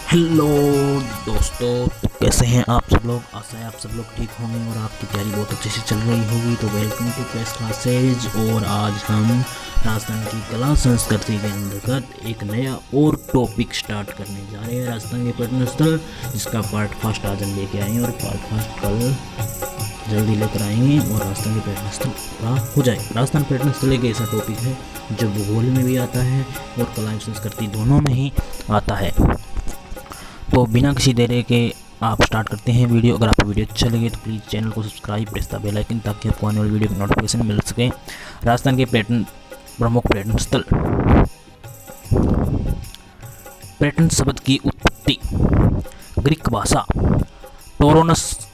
Hello दोस्तों, तो कैसे हैं आप सब लोग। आशा है आप सब लोग ठीक होंगे और आपकी तैयारी बहुत अच्छे से चल रही होगी। तो वेलकम टू प्रेस क्लासेज। और आज हम राजस्थान की कला संस्कृति के अंतर्गत एक नया और टॉपिक स्टार्ट करने जा रहे हैं, राजस्थान के पर्यटन स्थल, जिसका पार्ट फर्स्ट आज हम लेके आए हैं और पार्ट फर्स्ट कल जल्दी लेकर आएंगे और राजस्थान के पर्यटन स्थल पूरा हो जाए। राजस्थान पर्यटन स्थल एक ऐसा टॉपिक है जो भूगोल में भी आता है और कला एवं संस्कृति दोनों में ही आता है। तो बिना किसी देरी के आप स्टार्ट करते हैं वीडियो। अगर आपको वीडियो अच्छा लगे तो प्लीज़ चैनल को subscribe, press the bell icon, ताकि आपको आने वाली वीडियो की नोटिफिकेशन मिल सके। राजस्थान के प्रमुख पर्यटन स्थल। पर्यटन शब्द की उत्पत्ति ग्रीक भाषा टोरोनस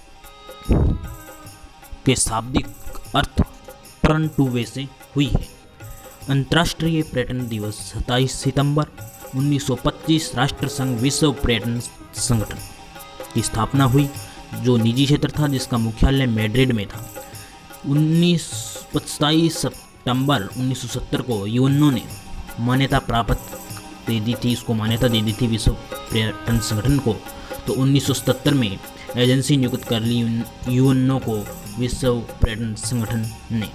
के शाब्दिक अर्थ टर्न टू वे से हुई है। अंतर्राष्ट्रीय पर्यटन दिवस 27 सितंबर 1925 राष्ट्र संघ विश्व पर्यटन संगठन की स्थापना हुई, जो निजी क्षेत्र था, जिसका मुख्यालय मैड्रिड में था। 27 सितंबर 1970 को यूएनओ ने मान्यता दे दी थी विश्व पर्यटन संगठन को। तो 1977 में एजेंसी नियुक्त कर ली यूएनओ को विश्व पर्यटन संगठन ने।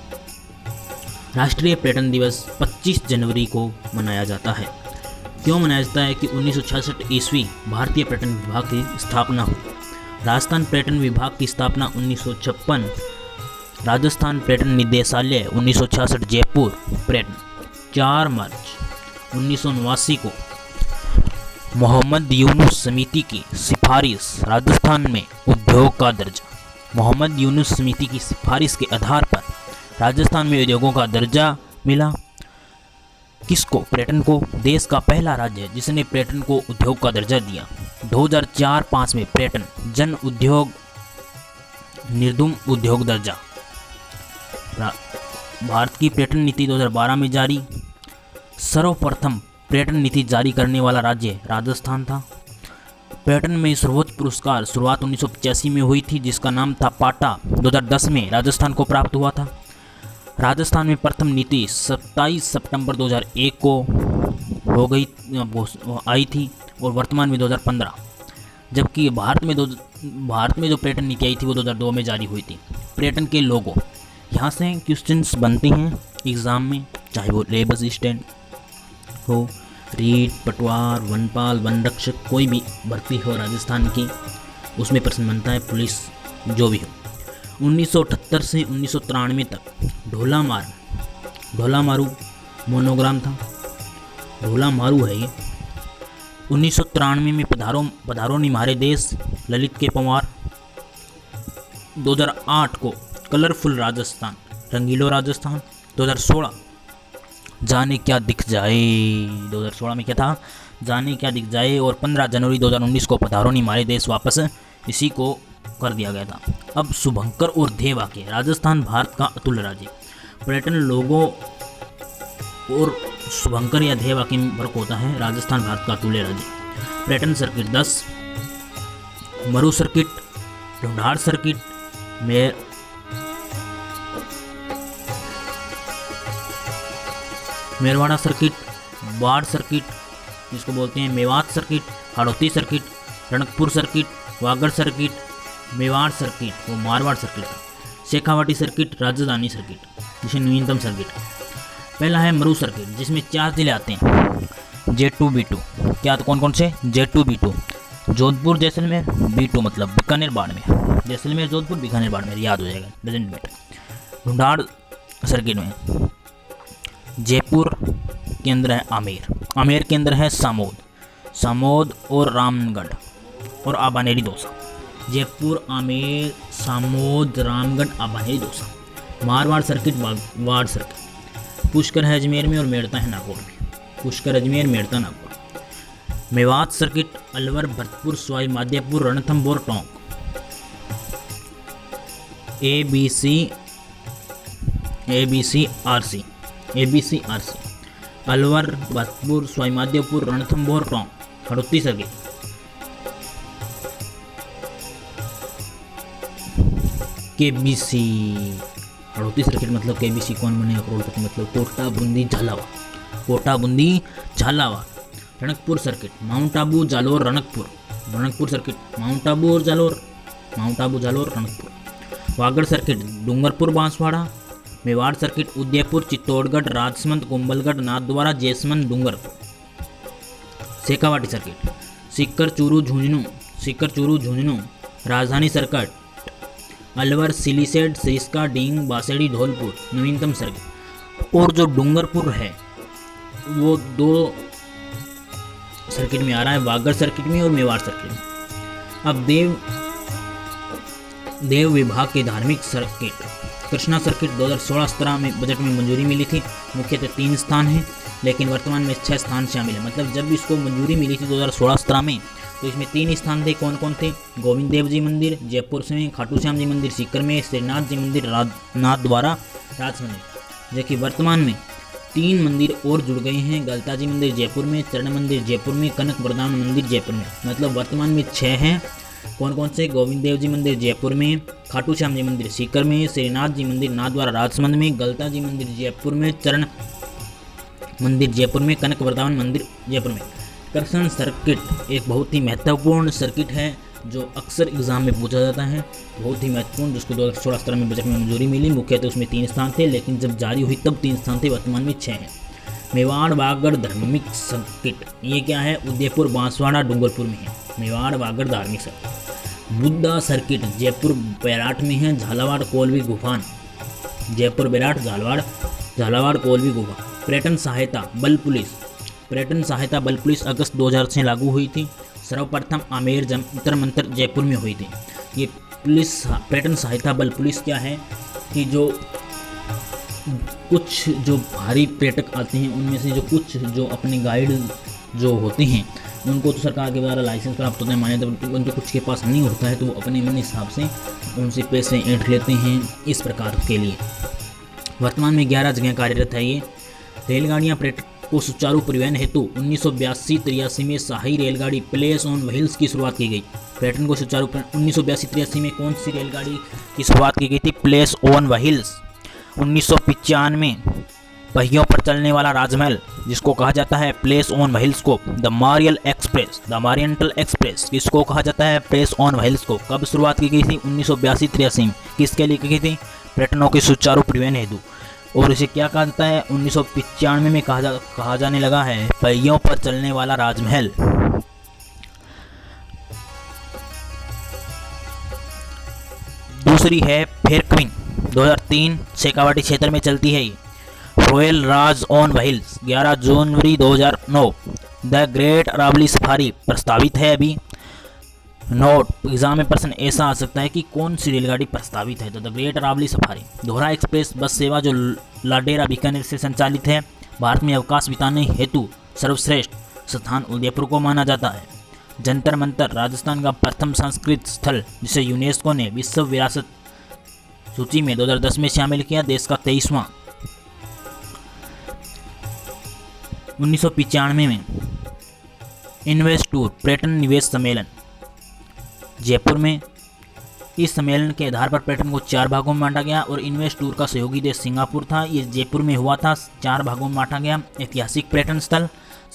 राष्ट्रीय पर्यटन दिवस 25 जनवरी को मनाया जाता है। क्यों मनाया जाता है कि 1966 ईस्वी भारतीय पर्यटन विभाग की स्थापना हुई। राजस्थान पर्यटन विभाग की स्थापना 1956, राजस्थान पर्यटन निदेशालय 1966 जयपुर पर्यटन। 4 मार्च 1989 को मोहम्मद यूनुस समिति की सिफारिश, राजस्थान में उद्योग का दर्जा। मोहम्मद यूनुस समिति की सिफारिश के आधार पर राजस्थान में उद्योगों का दर्जा मिला। किसको? पर्यटन को। देश का पहला राज्य जिसने पर्यटन को उद्योग का दर्जा दिया। 2004-05 में पर्यटन जन उद्योग निर्दुम उद्योग दर्जा। भारत की पर्यटन नीति 2012 में जारी। सर्वप्रथम पर्यटन नीति जारी करने वाला राज्य राजस्थान था। पर्यटन में सर्वोच्च पुरस्कार शुरुआत 1985 में हुई थी, जिसका नाम था पाटा। 2010 में राजस्थान को प्राप्त हुआ था। राजस्थान में प्रथम नीति 27 सितंबर 2001 को आई थी और वर्तमान में 2015, जबकि भारत में जो पर्यटन नीति आई थी वो 2002 में जारी हुई थी। पर्यटन के लोगों, यहाँ से क्वेश्चंस बनते हैं एग्ज़ाम में, चाहे वो लेबर असिस्टेंट हो, रीट, पटवार, वनपाल, वन रक्षक, कोई भी भर्ती हो राजस्थान की, उसमें प्रश्न बनता है, पुलिस जो भी हो। 1978 से 1993 तक ढोला मारू मोनोग्राम था। ढोला मारू है ये। 1993 में पधारो निम्हारे देश ललित के पंवार। 2008 को कलरफुल राजस्थान, रंगीलो राजस्थान। 2016 जाने क्या दिख जाए। 2016 में क्या था? जाने क्या दिख जाए। और 15 जनवरी 2019 को पधारो निम्हारे देश वापस इसी को कर दिया गया था। अब शुभंकर और देवा के। राजस्थान भारत का अतुल्य राज्य। पर्यटन लोगों और शुभंकर या देवा के फर्क होता है। राजस्थान भारत का अतुल्य राज्य। पर्यटन सर्किट 10, मरु circuit, Dhundhar circuit, Merwara circuit, बाढ़ सर्किट जिसको बोलते हैं Mewat circuit, Hadoti circuit, Ranakpur circuit, Vagad circuit, Mewar circuit वो मारवाड़ सर्किट, शेखावाटी सर्किट, राजधानी सर्किट जिसे न्यूनतम सर्किट। पहला है मरु सर्किट, जिसमें 4 जिले आते हैं, J2 B2। क्या तो कौन कौन से? J2 B2, Jodhpur Jaisalmer, B2 मतलब बीकानेर बाड़मेर। जैसलमेर जोधपुर, बीकानेर बाड़मेर, याद हो जाएगा, डजंट मैटर। ढूंढाड़ सर्किट में जयपुर के अंदर है आमेर के अंदर है सामोद और रामगढ़ और आबानेरी दौसा। जयपुर, आमेर, सामोद, रामगढ़, आबानेरी दौसा। मारवाड़ सर्किट, वाड़ सर्किट। पुष्कर है अजमेर में और मेड़ता है नागौर में। Pushkar Ajmer, Merta Nagaur. Mewat circuit Alwar, Bharatpur, Sawai Madhopur, Ranthambore, Tonk. ABC RC Alwar, Bharatpur, Sawai Madhopur, Ranthambore, Tonk. Hadoti circuit KBC। Hadoti circuit मतलब KBC कौन बनेगा? करोड़पति मतलब Kota Bundi Jhalawar. Ranakpur circuit, mount Abu Jalore Ranakpur, Ranakpur circuit, mount Abu और Jalore, mount Abu Jalore Ranakpur. Vagad circuit, Dungarpur Banswara. Mewar circuit, Udaipur Chittorgarh Rajsamand Kumbhalgarh Nathdwara Jaisamand Dungarpur. Shekhawati circuit, Sikar Churu Jhunjhunu, Sikar Churu Jhunjhunu. राजधानी सर्किट, अलवर सिलीसेड सिरिस्का डींग बासेड़ी धौलपुर। नवीनतम सर्किट। और जो डूंगरपुर है वो 2 सर्किट में आ रहा है, वागड़ सर्किट में और मेवाड़ सर्किट में। अब देव विभाग के धार्मिक सर्किट, कृष्णा सर्किट 2016-17 में बजट में मंजूरी मिली थी। मुख्यतः 3 स्थान हैं, लेकिन वर्तमान में 6 स्थान शामिल है। मतलब जब इसको मंजूरी मिली थी 2016-17 में, तो इसमें 3 स्थान थे। कौन कौन थे? गोविंद देव जी मंदिर जयपुर में, खाटू श्याम जी मंदिर सीकर में, श्रीनाथ जी मंदिर नाथद्वारा राजसमंद। जबकि वर्तमान में 3 मंदिर और जुड़ गए हैं, गलता जी मंदिर जयपुर में, चरण मंदिर जयपुर में, कनक वरदान मंदिर जयपुर में। मतलब वर्तमान में 6 हैं। कौन कौन से? गोविंद देव जी मंदिर जयपुर में, खाटू श्याम जी मंदिर सीकर में, श्रीनाथ जी मंदिर नाथद्वारा राजसमंद में, गलता जी मंदिर जयपुर में, चरण मंदिर जयपुर में, कनक वरदान मंदिर जयपुर में। कृष्ण सर्किट एक बहुत ही महत्वपूर्ण सर्किट है जो अक्सर एग्जाम में पूछा जाता है, बहुत ही महत्वपूर्ण, जिसको 2016-17 में बजट में मंजूरी मिली। मुख्यतः उसमें 3 स्थान थे, लेकिन जब जारी हुई तब 3 स्थान थे, वर्तमान में 6 हैं। मेवाड़ वागड़ धार्मिक सर्किट, ये क्या है? उदयपुर बांसवाड़ा डूंगरपुर में है। मेवाड़ वागड़ धार्मिक सर्किट। बुद्धा सर्किट जयपुर बैराट में है, झालावाड़ कोलवी गुफान, जयपुर बैराट झालावाड़ कोलवी गुफा। पर्यटन सहायता बल पुलिस, पर्यटन सहायता बल पुलिस अगस्त 2000 से लागू हुई थी। सर्वप्रथम आमेर जंतर मंतर जयपुर में हुई थी। ये पुलिस पर्यटन सहायता बल पुलिस क्या है कि जो कुछ जो भारी पर्यटक आते हैं उनमें से जो कुछ जो अपने गाइड जो होते हैं उनको तो सरकार के द्वारा लाइसेंस प्राप्त होता है, मान्यता, उनके कुछ के पास नहीं होता है, तो वो अपने मन हिसाब से उनसे पैसे ऐंठ लेते हैं इस प्रकार के लिए। वर्तमान में 11 जगह कार्यरत है ये। रेलगाड़ियाँ पर्यटक को सुचारू परिवहन हेतु 1982-83 में शाही रेलगाड़ी प्लेस ऑन व्हील्स की शुरुआत की गई। पर्यटन को सुचारू 1982-83 में कौन सी रेलगाड़ी की शुरुआत की गई थी? Place on wheels. 1995 में पहियों पर चलने वाला राजमहल जिसको कहा जाता है प्लेस ऑन व्हील्स को द मारियंटल एक्सप्रेस किसको कहा जाता है? प्लेस ऑन व्हील्स को। कब शुरुआत की गई थी? 1982-83 में। किसके लिए की गई थी? पर्यटनों के सुचारू परिवहन हेतु। और इसे क्या कहा जाता है? 1995 में कहा जाने लगा है पहियों पर चलने वाला राजमहल। दूसरी है फेयर क्वीन, 2003 शेखावाटी क्षेत्र में चलती है ये। रॉयल राज ऑन व्हील्स 11 जनवरी 2009। द ग्रेट अरावली सफारी प्रस्तावित है अभी। नोट, एग्जाम में प्रश्न ऐसा आ सकता है कि कौन सी रेलगाड़ी प्रस्तावित है, तो द ग्रेट अरावली सफारी। दोहरा एक्सप्रेस बस सेवा जो लाडेरा बीकानेर से संचालित है। भारत में अवकाश बिताने हेतु सर्वश्रेष्ठ स्थान उदयपुर को माना जाता है। जंतर मंतर राजस्थान का प्रथम सांस्कृतिक स्थल जिसे यूनेस्को ने विश्व विरासत सूची में 2010 में शामिल किया, देश का 23वां। 1995 में इन्वेस्ट टूर पर्यटन निवेश सम्मेलन जयपुर में। इस सम्मेलन के आधार पर पर्यटन को 4 भागों में बांटा गया और इन्वेस्ट टूर का सहयोगी देश सिंगापुर था। ये जयपुर में हुआ था। 4 भागों में बांटा गया। ऐतिहासिक पर्यटन स्थल,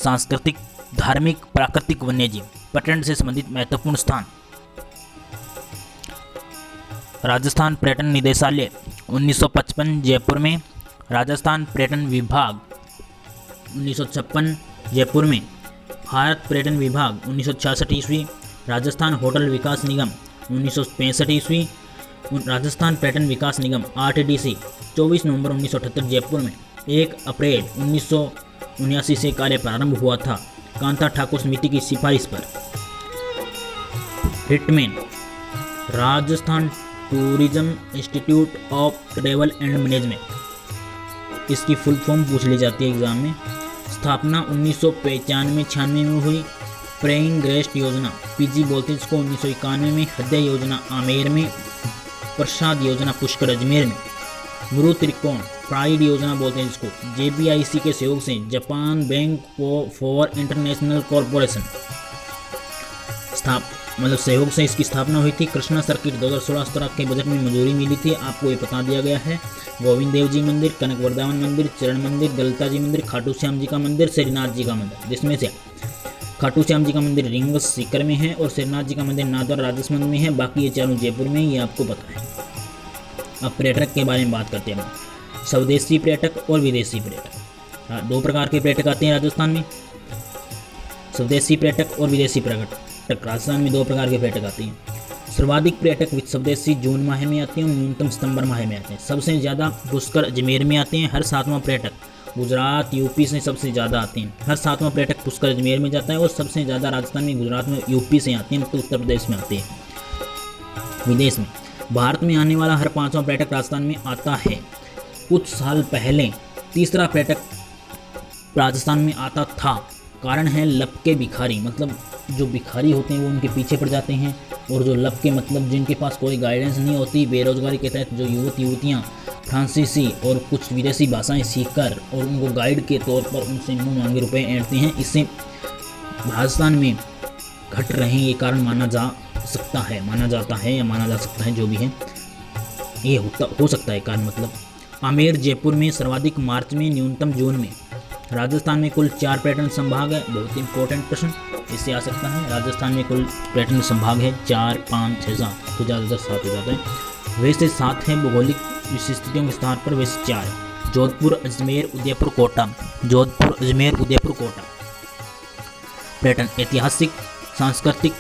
सांस्कृतिक, धार्मिक, प्राकृतिक, वन्यजीव, पर्यटन से संबंधित महत्वपूर्ण स्थान। राजस्थान पर्यटन निदेशालय 1955 जयपुर में। राजस्थान पर्यटन विभाग 1956 जयपुर में। भारत पर्यटन विभाग 1966 ईस्वी। राजस्थान होटल विकास निगम 1965 ईस्वी। राजस्थान पर्यटन विकास निगम RTDC 24 नवंबर 1978 जयपुर में। 1 अप्रैल 1979 से कार्य प्रारंभ हुआ था कांता ठाकुर समिति की सिफारिश पर। Hitman Rajasthan tourism institute of travel and management, इसकी फुल फॉर्म पूछ ली जाती है एग्जाम में। स्थापना 1995-96 में हुई। प्रेइंग गेस्ट योजना PG बोलते हैं इसको 1991 में। हृदय योजना आमेर में। प्रसाद योजना पुष्कर अजमेर में। गुरु त्रिकोण प्राइड योजना बोलते हैं इसको JBIC के सहयोग से Japan bank for international corporation मतलब सहयोग से इसकी स्थापना हुई थी। कृष्णा सर्किट 2016-17 के बजट में मंजूरी मिली थी, आपको ये बता दिया गया है। गोविंद देव जी मंदिर, कनक वरदावन मंदिर, चरण मंदिर, गलता जी मंदिर, खाटू श्याम जी का मंदिर, श्रीनाथ जी का मंदिर, जिसमें से खाटू श्याम जी का मंदिर रींग सीकर में है और श्रीनाथ जी का मंदिर नाथद्वारा राजस्थान में है। बाकी ये चारों जयपुर में, ये आपको पता है। अब पर्यटक के बारे में बात करते हैं हम। स्वदेशी पर्यटक और विदेशी पर्यटक, दो प्रकार के पर्यटक आते हैं राजस्थान में। स्वदेशी पर्यटक और विदेशी पर्यटक, राजस्थान में दो प्रकार के पर्यटक आते हैं। सर्वाधिक पर्यटक स्वदेशी जून माह में आते हैं और न्यूनतम सितंबर माह में आते हैं। सबसे ज़्यादा पुष्कर अजमेर में आते हैं। हर 7वां पर्यटक गुजरात यूपी से सबसे ज़्यादा आते हैं। हर 7वां पर्यटक पुष्कर अजमेर में जाता है और सबसे ज़्यादा राजस्थान में, गुजरात में, यूपी से आते हैं, मतलब उत्तर प्रदेश में आते हैं। विदेश में भारत में आने वाला हर 5वां पर्यटक राजस्थान में आता है। कुछ साल पहले तीसरा पर्यटक राजस्थान में आता था। कारण है लपके भिखारी, मतलब जो भिखारी होते हैं वो उनके पीछे पड़ जाते हैं, और जो लपके मतलब जिनके पास कोई गाइडेंस नहीं होती, बेरोजगारी के तहत जो युवतियाँ फ्रांसीसी और कुछ विदेशी भाषाएं सीखकर और उनको गाइड के तौर पर उनसे मुँह मांगे रुपए ऐंठते हैं। इससे राजस्थान में घट रहे हैं, ये कारण माना जाता है या माना जा सकता है, जो भी है ये हो सकता है कारण। मतलब आमेर जयपुर में सर्वाधिक मार्च में, न्यूनतम जून में। राजस्थान में कुल 4 पर्यटन संभाग है। बहुत इंपॉर्टेंट प्रश्न इससे आ सकता है। राजस्थान में कुल पर्यटन संभाग है 4, 5, 6, 7, तो ज़्यादातर 7 हो जाता है। वैसे 7 है, भौगोलिक विशिष्टताओं के स्थान पर वैसे 4 है। जोधपुर, अजमेर, उदयपुर, कोटा। जोधपुर, अजमेर, उदयपुर, कोटा। पर्यटन ऐतिहासिक, सांस्कृतिक,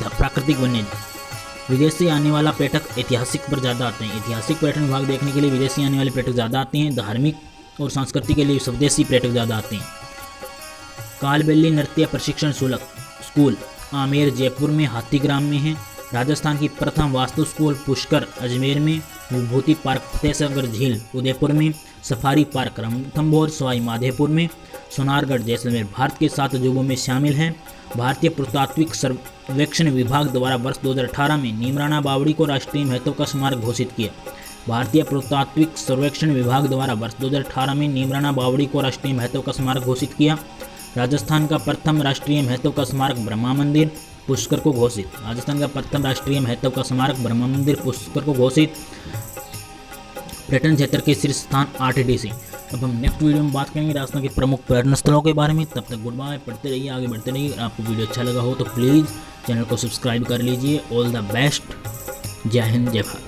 प्राकृतिक, वन्यजीव। विदेश से आने वाला पर्यटक ऐतिहासिक पर ज़्यादा आते हैं। ऐतिहासिक पर्यटन विभाग देखने के लिए विदेशी आने वाले पर्यटक ज़्यादा आते हैं। धार्मिक और संस्कृति के लिए स्वदेशी पर्यटक ज़्यादा आते हैं। कालबेली नृत्य प्रशिक्षण स्कूल आमेर जयपुर में, हाथीग्राम में है। राजस्थान की प्रथम वास्तु स्कूल पुष्कर अजमेर में। विभूति पार्क फतेहसागर झील उदयपुर में। सफारी पार्क रणथंभौर सवाई माधोपुर में। सोनारगढ़ जैसलमेर भारत के 7 अजूबों में शामिल है। भारतीय पुरातात्विक सर्वेक्षण विभाग द्वारा वर्ष 2018 में नीमराना बावड़ी को राष्ट्रीय महत्व का स्मारक घोषित किया। भारतीय पुरातात्विक सर्वेक्षण विभाग द्वारा वर्ष 2018 में नीमराना बावड़ी को राष्ट्रीय महत्व का स्मारक घोषित किया। राजस्थान का प्रथम राष्ट्रीय महत्व का स्मारक ब्रह्मा मंदिर पुष्कर को घोषित। राजस्थान का प्रथम राष्ट्रीय महत्व का स्मारक ब्रह्मा मंदिर पुष्कर को घोषित। पर्यटन क्षेत्र के शीर्ष स्थान 8D से। अब हम नेक्स्ट वीडियो में बात करेंगे राजस्थान के प्रमुख पर्यटन स्थलों के बारे में। तब तक गुड बाय, पढ़ते रहिए, आगे बढ़ते रहिए। अगर आपको वीडियो अच्छा लगा हो तो प्लीज़ चैनल को सब्सक्राइब कर लीजिए। All the best. जय हिंद, जय Bharat.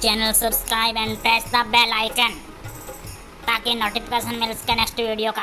Channel subscribe and press the bell icon ताकि नोटिफिकेशन मिल सके नेक्स्ट वीडियो का।